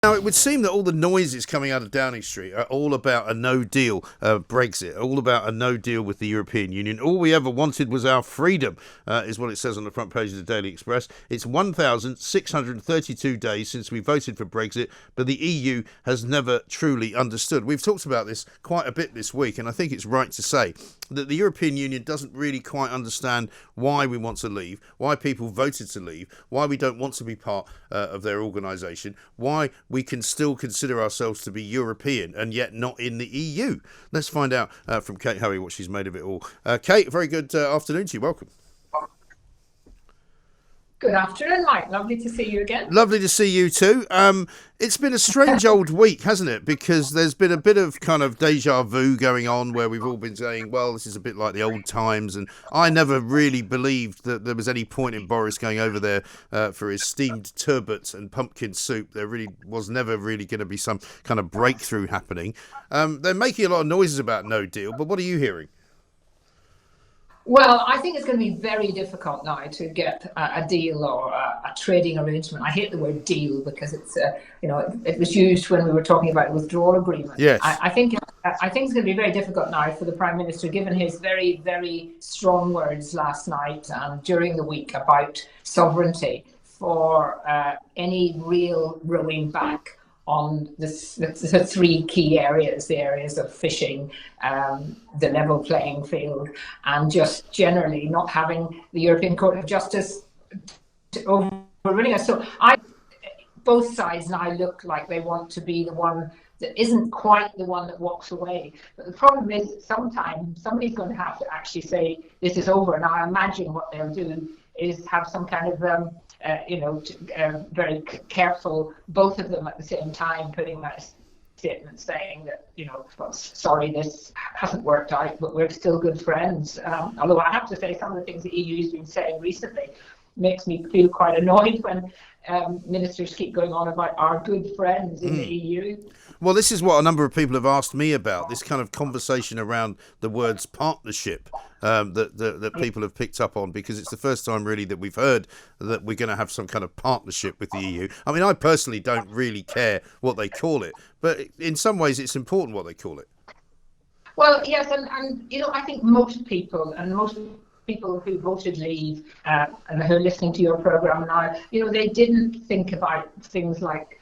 Now, it would seem that all the noises coming out of Downing Street are all about a no-deal Brexit, all about a no-deal with the European Union. All we ever wanted was our freedom, is what it says on the front page of the Daily Express. It's 1,632 days since we voted for Brexit, but the EU has never truly understood. We've talked about this quite a bit this week, and I think it's right to say that the European Union doesn't really quite understand why we want to leave, why people voted to leave, why we don't want to be part of their organisation, why we can still consider ourselves to be European and yet not in the EU. Let's find out from Kate Hoey what she's made of it all. Kate, very good afternoon to you. Welcome. Good afternoon, Mike. Lovely to see you again. Lovely to see you too. It's been a strange old week, hasn't it? Because there's been a bit of kind of deja vu going on where we've all been saying, well, this is a bit like the old times. And I never really believed that there was any point in Boris going over there for his steamed turbot and pumpkin soup. There really was never really going to be some kind of breakthrough happening. They're making a lot of noises about no deal, but what are you hearing? Well, I think it's going to be very difficult now to get a deal or a trading arrangement. I hate the word deal because it's, it was used when we were talking about a withdrawal agreement. Yes. I think it's going to be very difficult now for the Prime Minister, given his very, very strong words last night and during the week about sovereignty, for any real rowing back on the three key areas, the areas of fishing, the level playing field, and just generally not having the European Court of Justice overruling us. So both sides now look like they want to be the one that isn't quite the one that walks away. But the problem is sometimes somebody's going to have to actually say, this is over. Now, I imagine what they'll do is have some kind of very careful, both of them at the same time, putting that statement saying that, well, sorry, this hasn't worked out, but we're still good friends. Although I have to say, some of the things the EU has been saying recently makes me feel quite annoyed when ministers keep going on about our good friends in the EU. Well, this is what a number of people have asked me about, this kind of conversation around the words partnership that people have picked up on, because it's the first time really that we've heard that we're going to have some kind of partnership with the EU. I mean, I personally don't really care what they call it, but in some ways it's important what they call it. Well, yes, and I think most people who voted leave and who are listening to your programme now, they didn't think about things like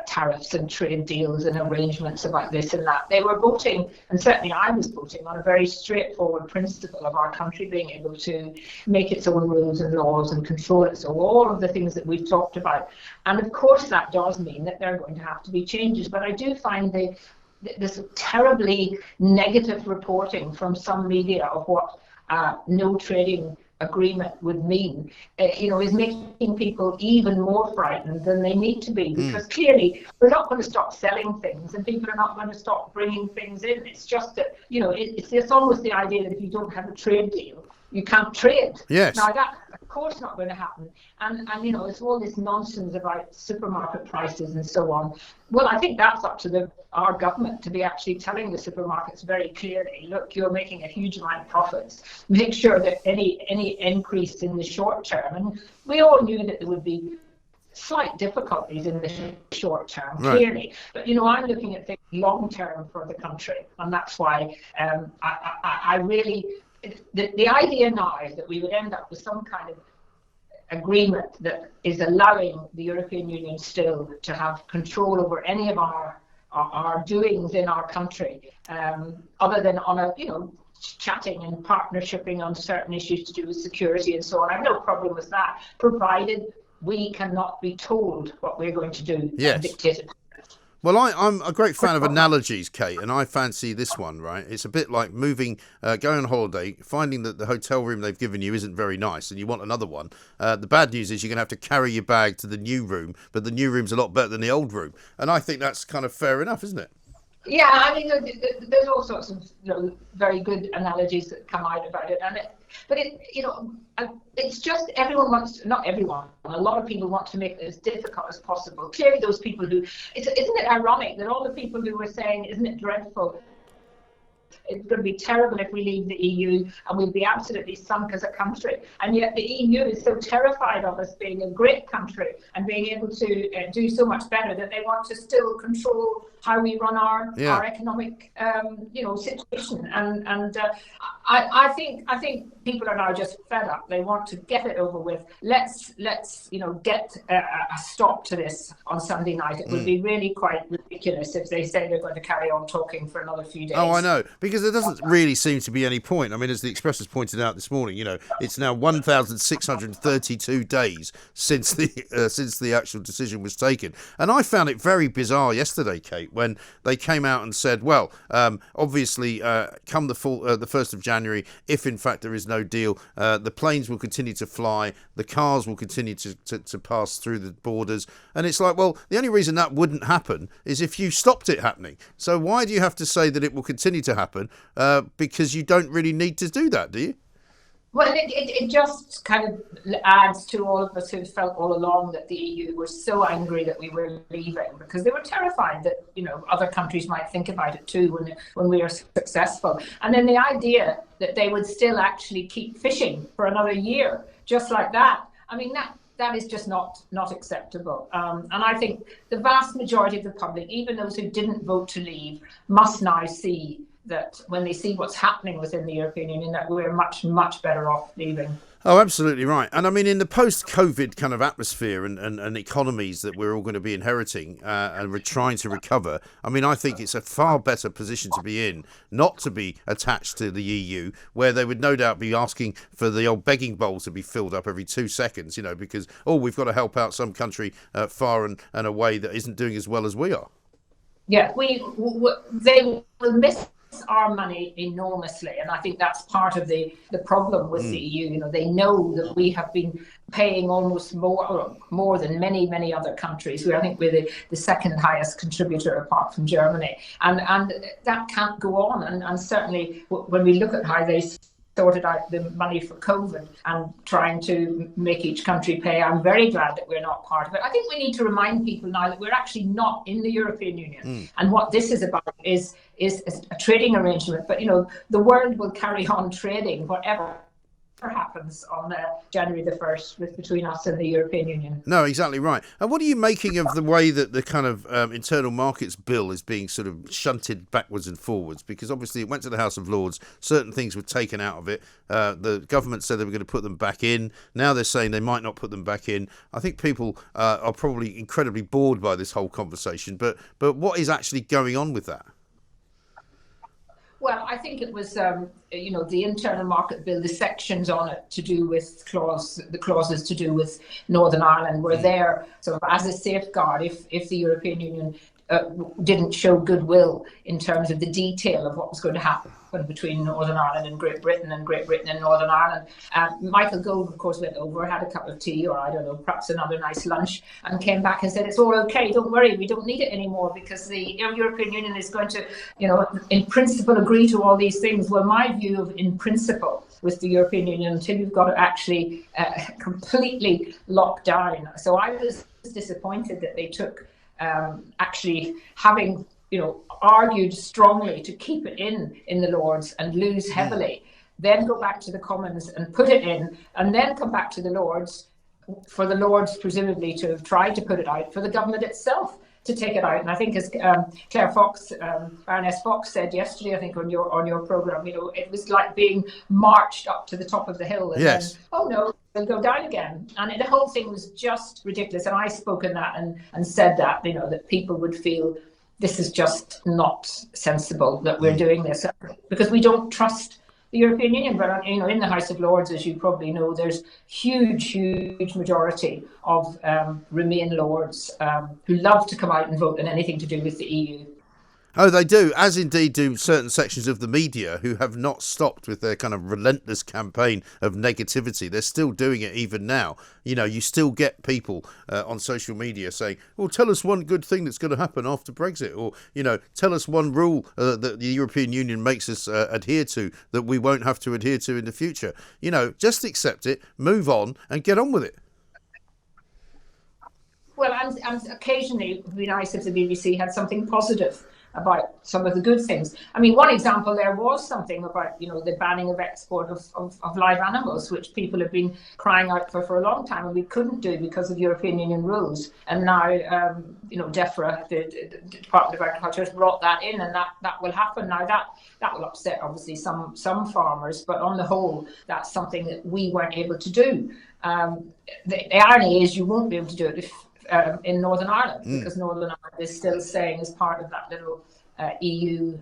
tariffs and trade deals and arrangements about this and that. They were voting, and certainly I was voting, on a very straightforward principle of our country being able to make its own rules and laws and control it. So all of the things that we've talked about. And of course that does mean that there are going to have to be changes. But I do find this terribly negative reporting from some media of what no trading agreement would mean, is making people even more frightened than they need to be, because clearly we're not going to stop selling things and people are not going to stop bringing things in. It's just that, it's almost the idea that if you don't have a trade deal, you can't trade. Yes. Now that's of course not going to happen. And it's all this nonsense about supermarket prices and so on. Well, I think that's up to our government to be actually telling the supermarkets very clearly, look, you're making a huge amount of profits. Make sure that any increase in the short term, and we all knew that there would be slight difficulties in the short term, clearly. But, I'm looking at things long term for the country. And that's why I really... The idea now is that we would end up with some kind of agreement that is allowing the European Union still to have control over any of our doings in our country, other than on chatting and partnershiping on certain issues to do with security and so on. I have no problem with that, provided we cannot be told what we're going to do and dictated. Well, I'm a great fan of analogies, Kate, and I fancy this one, right? It's a bit like moving, going on holiday, finding that the hotel room they've given you isn't very nice and you want another one. The bad news is you're going to have to carry your bag to the new room, but the new room's a lot better than the old room. And I think that's kind of fair enough, isn't it? Yeah, I mean, there's all sorts of very good analogies that come out about it, it's just everyone wants to, not everyone, a lot of people want to make it as difficult as possible. Clearly, those people who, isn't it ironic that all the people who were saying, isn't it dreadful it's going to be terrible if we leave the EU and we'll be absolutely sunk as a country. And yet the EU is so terrified of us being a great country and being able to do so much better that they want to still control how we run our economic situation. And I think people are now just fed up. They want to get it over with. Let's get a stop to this on Sunday night. It would be really quite ridiculous if they say they're going to carry on talking for another few days. Oh, I know, because there doesn't really seem to be any point. I mean, as the Express has pointed out this morning, it's now 1,632 days since the actual decision was taken. And I found it very bizarre yesterday, Kate, when they came out and said, well, obviously, come the 1st of January, if in fact there is no deal, the planes will continue to fly, the cars will continue to pass through the borders. And it's like, well, the only reason that wouldn't happen is if you stopped it happening. So why do you have to say that it will continue to happen? Because you don't really need to do that, do you? Well, it just kind of adds to all of us who felt all along that the EU were so angry that we were leaving, because they were terrified that other countries might think about it too when we are successful. And then the idea that they would still actually keep fishing for another year, just like that. I mean, that is just not acceptable. And I think the vast majority of the public, even those who didn't vote to leave, must now see that when they see what's happening within the European Union, that we're much, much better off leaving. Oh, absolutely right. And I mean, in the post-COVID kind of atmosphere and economies that we're all going to be inheriting and we're trying to recover, I mean, I think it's a far better position to be in, not to be attached to the EU, where they would no doubt be asking for the old begging bowl to be filled up every 2 seconds, because, we've got to help out some country far and away that isn't doing as well as we are. Yeah, they will miss our money enormously, and I think that's part of the problem with the EU. They know that we have been paying almost more than many other countries. I think we're the second highest contributor apart from Germany, and that can't go on. And certainly when we look at how they sorted out the money for COVID and trying to make each country pay, I'm very glad that we're not part of it. I think we need to remind people now that we're actually not in the European Union. And what this is about is a trading arrangement. But, the world will carry on trading, whatever happens on January the 1st between us and the European Union. No, exactly right. And what are you making of the way that the kind of internal markets bill is being sort of shunted backwards and forwards? Because obviously it went to the House of Lords, certain things were taken out of it. The government said they were going to put them back in. Now they're saying they might not put them back in. I think people are probably incredibly bored by this whole conversation. But what is actually going on with that? Well, I think it was, the internal market bill, the sections on it to do with the clauses to do with Northern Ireland were there sort of as a safeguard if the European Union didn't show goodwill in terms of the detail of what was going to happen between Northern Ireland and Great Britain and Northern Ireland. Michael Gove, of course, went over, had a cup of tea or, I don't know, perhaps another nice lunch, and came back and said, it's all okay, don't worry, we don't need it anymore because the European Union is going to, in principle agree to all these things. Well, my view of in principle with the European Union, until you've got to actually completely lock down. So I was disappointed that they took actually having argued strongly to keep it in the Lords and lose heavily, then go back to the Commons and put it in, and then come back to the Lords for the Lords presumably to have tried to put it out, for the government itself to take it out. And I think, as Claire Fox, Baroness Fox said yesterday, I think on your programme, it was like being marched up to the top of the hill and then, oh no, they'll go down again. And the whole thing was just ridiculous. And I spoke in that and said that, that people would feel this is just not sensible that we're doing this, because we don't trust the European Union. But in the House of Lords, as you probably know, there's huge majority of Remain Lords who love to come out and vote on anything to do with the EU. Oh, they do, as indeed do certain sections of the media who have not stopped with their kind of relentless campaign of negativity. They're still doing it even now. You still get people on social media saying, well, tell us one good thing that's going to happen after Brexit, or, tell us one rule that the European Union makes us adhere to that we won't have to adhere to in the future. Just accept it, move on and get on with it. Well, and occasionally it would be nice if the BBC had something positive about some of the good things. I mean, one example, there was something about, the banning of export of live animals, which people have been crying out for a long time, and we couldn't do because of European Union rules. And now, DEFRA, the Department of Agriculture, has brought that in, and that will happen now. That will upset, obviously, some farmers, but on the whole, that's something that we weren't able to do. The irony is you won't be able to do it in Northern Ireland, because Northern Ireland is still saying, as part of that little EU,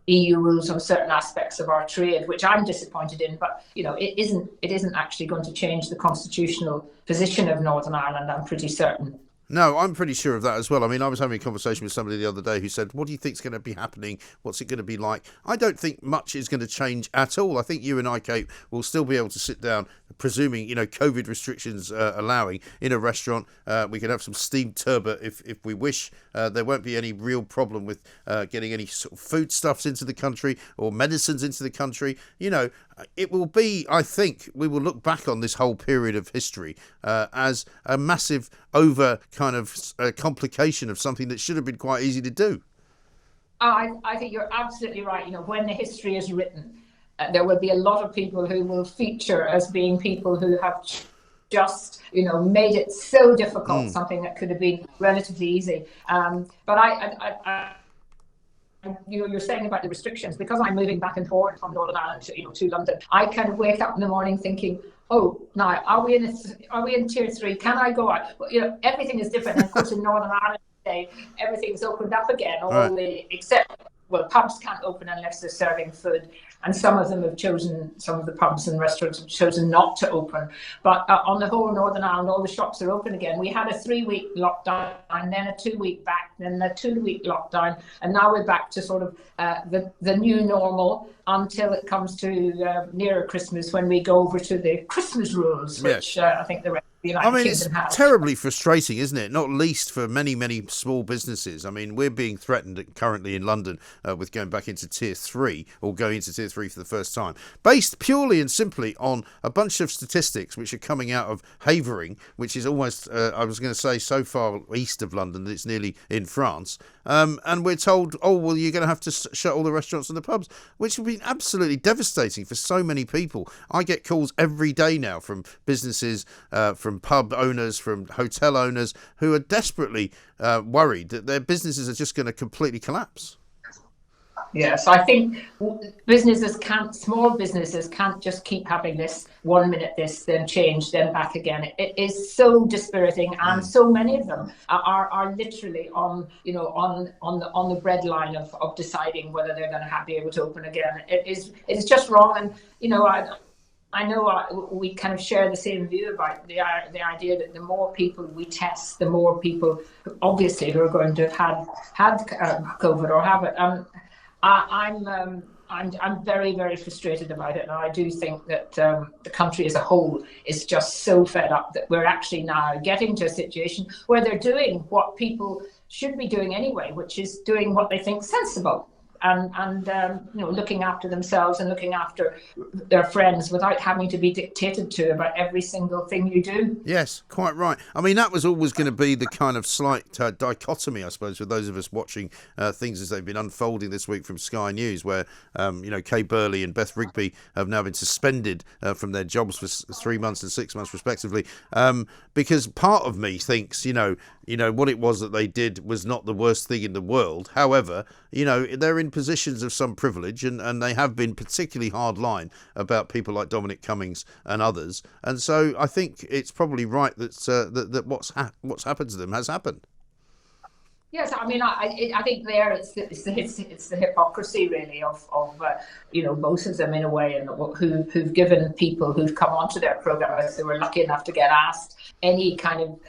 EU rules on certain aspects of our trade, which I'm disappointed in. But it isn't actually going to change the constitutional position of Northern Ireland, I'm pretty certain. No, I'm pretty sure of that as well. I mean, I was having a conversation with somebody the other day who said, what do you think is going to be happening? What's it going to be like? I don't think much is going to change at all. I think you and I, Kate, will still be able to sit down, presuming, COVID restrictions allowing, in a restaurant. We can have some steamed turbot if we wish. There won't be any real problem with getting any sort of foodstuffs into the country or medicines into the country. It will be, I think, we will look back on this whole period of history as a massive complication of something that should have been quite easy to do. I think you're absolutely right. When the history is written, there will be a lot of people who will feature as being people who have just, made it so difficult, something that could have been relatively easy. But you're saying about the restrictions, because I'm moving back and forth from Northern Ireland to London. I kind of wake up in the morning thinking, oh, now are we in tier 3? Can I go out? Well, everything is different. And of course, in Northern Ireland today, everything's opened up again. Pubs can't open unless they're serving food, and some of the pubs and restaurants have chosen not to open. But on the whole, Northern Ireland, all the shops are open again. We had a 3-week lockdown, and then a 2-week back, then a 2-week lockdown, and now we're back to sort of the new normal until it comes to nearer Christmas, when we go over to the Christmas rules, which I think the rest. It's terribly frustrating, isn't it? Not least for many, many small businesses. I mean, we're being threatened currently in London with going back into tier 3, or going into tier 3 for the first time, based purely and simply on a bunch of statistics which are coming out of Havering, which is almost, I was going to say, so far east of London that it's nearly in France. And we're told, oh, well, you're going to have to shut all the restaurants and the pubs, which would be absolutely devastating for so many people. I get calls every day now from businesses, from pub owners, from hotel owners, who are desperately worried that their businesses are just going to completely collapse. Yes, I think small businesses can't just keep having this 1 minute this, then change, then back again. It is so dispiriting, and so many of them are literally on the breadline of deciding whether they're going to be able to open again. It's just wrong, and I know we kind of share the same view about the idea that the more people we test, the more people, obviously, who are going to have had COVID or have it. I'm very, very frustrated about it, and I do think that the country as a whole is just so fed up that we're actually now getting to a situation where they're doing what people should be doing anyway, which is doing what they think sensible. And looking after themselves and looking after their friends without having to be dictated to about every single thing you do. Yes, quite right. I mean, that was always going to be the kind of slight dichotomy, I suppose, for those of us watching things as they've been unfolding this week from Sky News, where, Kay Burley and Beth Rigby have now been suspended from their jobs for 3 months and 6 months, respectively, because part of me thinks, what it was that they did was not the worst thing in the world. However, they're in positions of some privilege, and they have been particularly hard line about people like Dominic Cummings and others. And so I think it's probably right that what's happened to them has happened. Yes, I mean, I think there it's the hypocrisy really of both of them in a way, and who've given people who've come onto their program, if they were lucky enough to get asked any kind of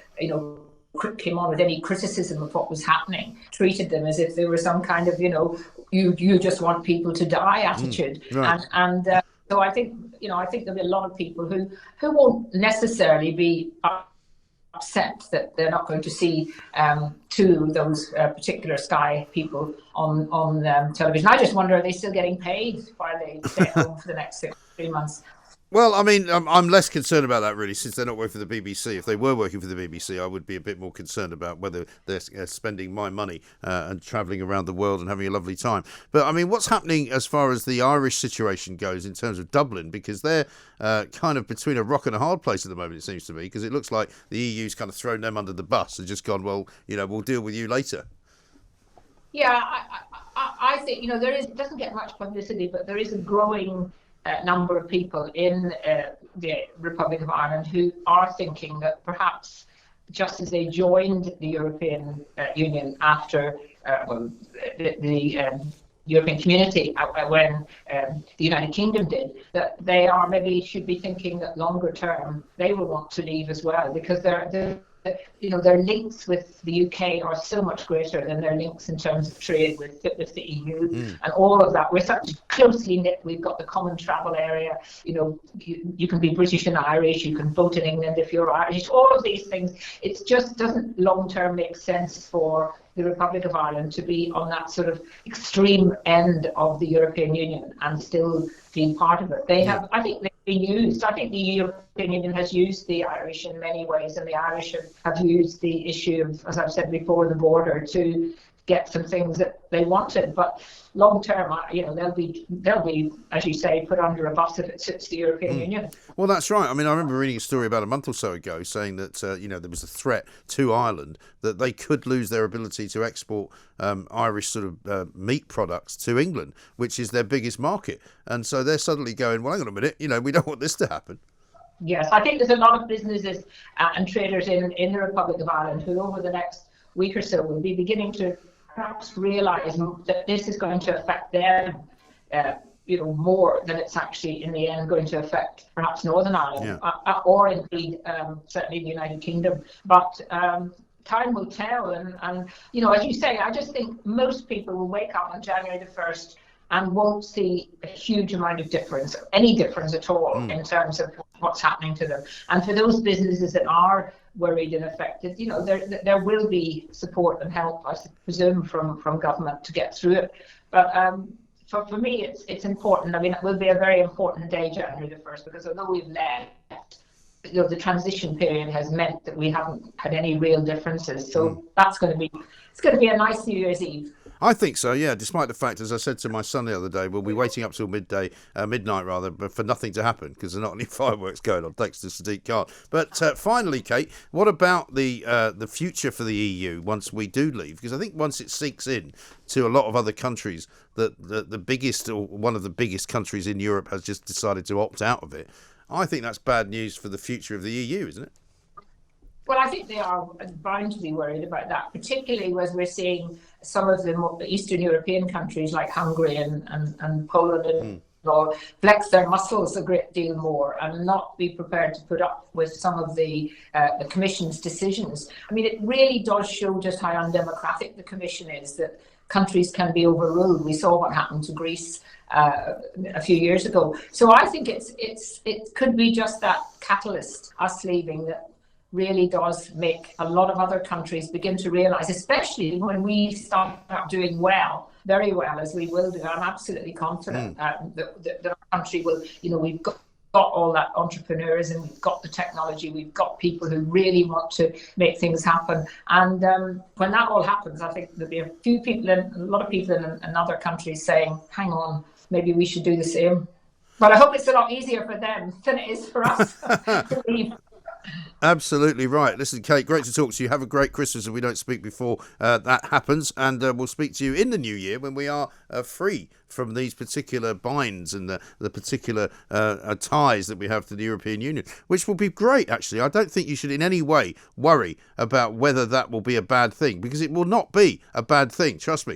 came on with any criticism of what was happening, treated them as if they were some kind of you just want people to die attitude. Right. And so I think there'll be a lot of people who won't necessarily be upset that they're not going to see two of those particular Sky people on television. I just wonder, are they still getting paid while they stay at home for the next 3 months? Well, I mean, I'm less concerned about that really, since they're not working for the BBC. If they were working for the BBC, I would be a bit more concerned about whether they're spending my money and travelling around the world and having a lovely time. But I mean, what's happening as far as the Irish situation goes in terms of Dublin? Because they're kind of between a rock and a hard place at the moment, it seems to me, because it looks like the EU's kind of thrown them under the bus and just gone, well, we'll deal with you later. Yeah, I think, it doesn't get much publicity, but there is a growing number of people in the Republic of Ireland who are thinking that perhaps just as they joined the European Union after the European Community when the United Kingdom did, that they should be thinking that longer term they will want to leave as well, because their links with the UK are so much greater than their links in terms of trade with the EU and all of that. We're such closely knit. We've got the common travel area. You can be British and Irish. You can vote in England if you're Irish. All of these things. It just doesn't long term make sense for the Republic of Ireland to be on that sort of extreme end of the European Union and still be part of it. I think they've been used. I think the European Union has used the Irish in many ways, and the Irish have used the issue of, as I've said before, the border to get some things that they wanted. But long term, they'll be, as you say, put under a bus if it suits the European Union. Well, that's right. I mean, I remember reading a story about a month or so ago saying that there was a threat to Ireland that they could lose their ability to export Irish sort of meat products to England, which is their biggest market. And so they're suddenly going, well, hang on a minute, we don't want this to happen. Yes, I think there's a lot of businesses and traders in the Republic of Ireland who over the next week or so will be beginning to perhaps realise that this is going to affect them more than it's actually in the end going to affect perhaps Northern Ireland or indeed certainly the United Kingdom. But time will tell, and as you say, I just think most people will wake up on January the 1st and won't see a huge amount of difference, any difference at all in terms of what's happening to them. And for those businesses that are worried and affected, there will be support and help, I presume, from government to get through it. But for me, it's important. I mean, it will be a very important day, January the 1st, because although we've left, the transition period has meant that we haven't had any real differences. So it's going to be a nice New Year's Eve. I think so, yeah, despite the fact, as I said to my son the other day, we'll be waiting up till midnight but for nothing to happen, because there are not any fireworks going on, thanks to Sadiq Khan. But finally, Kate, what about the future for the EU once we do leave? Because I think once it sinks in to a lot of other countries that the biggest, or one of the biggest countries in Europe has just decided to opt out of it, I think that's bad news for the future of the EU, isn't it? Well, I think they are bound to be worried about that, particularly as we're seeing some of the Eastern European countries like Hungary and Poland and all flex their muscles a great deal more and not be prepared to put up with some of the Commission's decisions. I mean, it really does show just how undemocratic the Commission is, that countries can be overruled. We saw what happened to Greece a few years ago. So I think it could be just that catalyst, us leaving, that really does make a lot of other countries begin to realise, especially when we start doing well, very well, as we will do. I'm absolutely confident that our country will, we've got all that entrepreneurs and we've got the technology, we've got people who really want to make things happen. And when that all happens, I think there'll be a lot of people in other countries saying, hang on, maybe we should do the same. But I hope it's a lot easier for them than it is for us to leave. Absolutely right. Listen, Kate, great to talk to you. Have a great Christmas if we don't speak before that happens. And we'll speak to you in the new year when we are free from these particular binds and the particular ties that we have to the European Union, which will be great, actually. I don't think you should in any way worry about whether that will be a bad thing, because it will not be a bad thing. Trust me.